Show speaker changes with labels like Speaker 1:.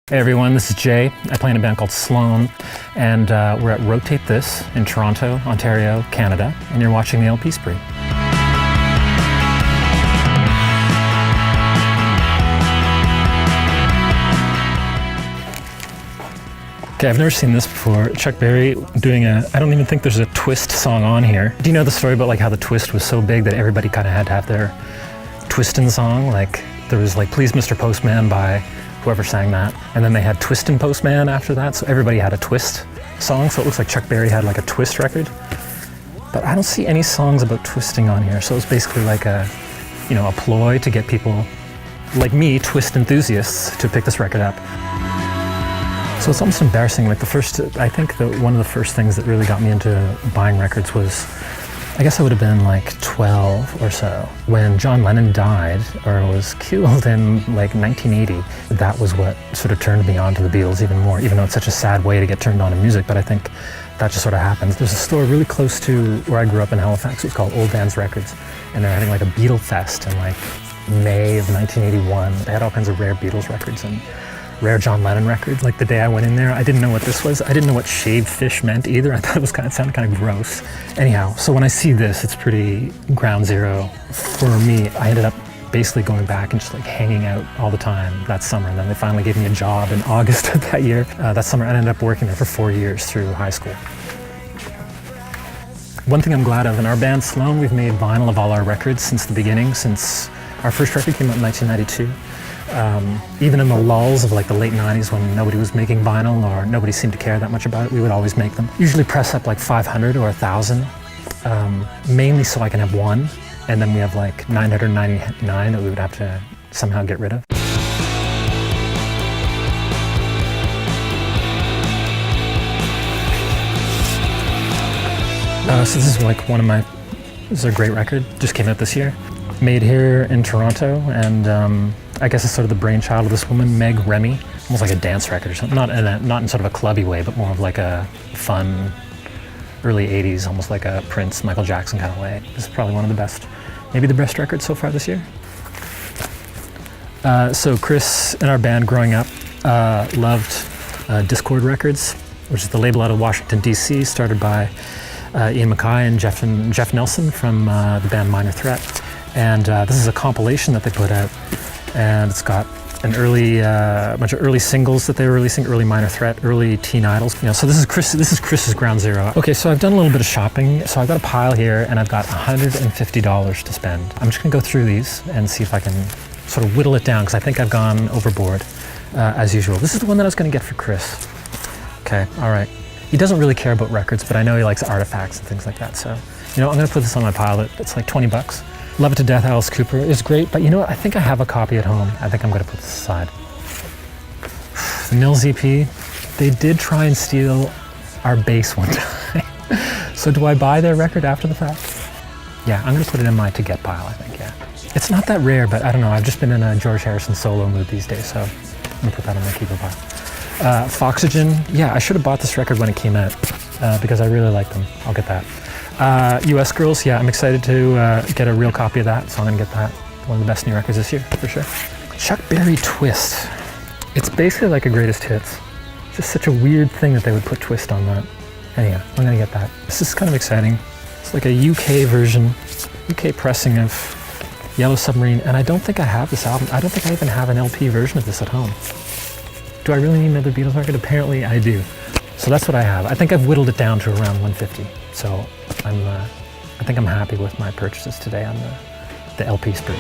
Speaker 1: Hey everyone, this is Jay. I play in a band called Sloan, and we're at Rotate This in Toronto, Ontario, Canada, and you're watching the LP Spree. Okay, I've never seen this before. Chuck Berry doing I don't even think there's a Twist song on here. Do you know the story about like how the Twist was so big that everybody kind of had to have their Twistin' song? Like there was like Please Mr. Postman by whoever sang that, and then they had Twistin' Postman after that, so everybody had a Twist song, so it looks like Chuck Berry had like a Twist record. But I don't see any songs about twisting on here, so it's basically like a ploy to get people like me, Twist enthusiasts, to pick this record up. So it's almost embarrassing. Like I think one of the first things that really got me into buying records was, I guess I would have been like 12 or so, when John Lennon died, or was killed in like 1980. That was what sort of turned me on to the Beatles even more, even though it's such a sad way to get turned on to music, but I think that just sort of happens. There's a store really close to where I grew up in Halifax. It was called Old Dan's Records, and they're having like a Beatle Fest in like May of 1981. They had all kinds of rare Beatles records and rare John Lennon records. Like the day I went in there, I didn't know what this was. I didn't know what shaved fish meant either. I thought it sounded kind of gross. Anyhow, so when I see this, it's pretty ground zero for me. I ended up basically going back and just like hanging out all the time that summer. And then they finally gave me a job in August of that year. That summer, I ended up working there for 4 years through high school. One thing I'm glad of, in our band Sloan, we've made vinyl of all our records since the beginning, since our first record came out in 1992. Even in the lulls of like the late 90s when nobody was making vinyl or nobody seemed to care that much about it, we would always make them. Usually press up like 500 or 1,000, mainly so I can have one, and then we have like 999 that we would have to somehow get rid of. So this is like this is a great record, just came out this year. Made here in Toronto, and I guess it's sort of the brainchild of this woman, Meg Remy. Almost like a dance record or something. Not in sort of a clubby way, but more of like a fun, early 80s, almost like a Prince, Michael Jackson kind of way. This is probably one of the best, maybe the best record so far this year. So Chris in our band growing up loved Discord Records, which is the label out of Washington, D.C., started by Ian MacKay and Jeff Nelson from the band Minor Threat. And this is a compilation that they put out, and it's got an bunch of early singles that they were releasing, early Minor Threat, early Teen Idols. So this is Chris's ground zero. Okay, so I've done a little bit of shopping. So I've got a pile here, and I've got $150 to spend. I'm just gonna go through these and see if I can sort of whittle it down, because I think I've gone overboard, as usual. This is the one that I was gonna get for Chris. Okay, all right. He doesn't really care about records, but I know he likes artifacts and things like that. So, I'm gonna put this on my pile. It's like 20 bucks. Love It to Death, Alice Cooper is great, but you know what? I think I have a copy at home. I think I'm gonna put this aside. The Nils EP, they did try and steal our bass one time. So do I buy their record after the fact? Yeah, I'm gonna put it in my to get pile, I think, yeah. It's not that rare, but I don't know, I've just been in a George Harrison solo mood these days, so I'm gonna put that on my keeper pile. Foxygen, yeah, I should have bought this record when it came out, because I really like them. I'll get that. US Girls, yeah, I'm excited to get a real copy of that, so I'm gonna get that. One of the best new records this year, for sure. Chuck Berry Twist. It's basically like a greatest hits. It's just such a weird thing that they would put Twist on that. Anyhow, I'm gonna get that. This is kind of exciting. It's like a UK version, UK pressing of Yellow Submarine, and I don't think I have this album. I don't think I even have an LP version of this at home. Do I really need another Beatles record? Apparently I do. So that's what I have. I think I've whittled it down to around 150. So I think I'm happy with my purchases today on the LP Spree.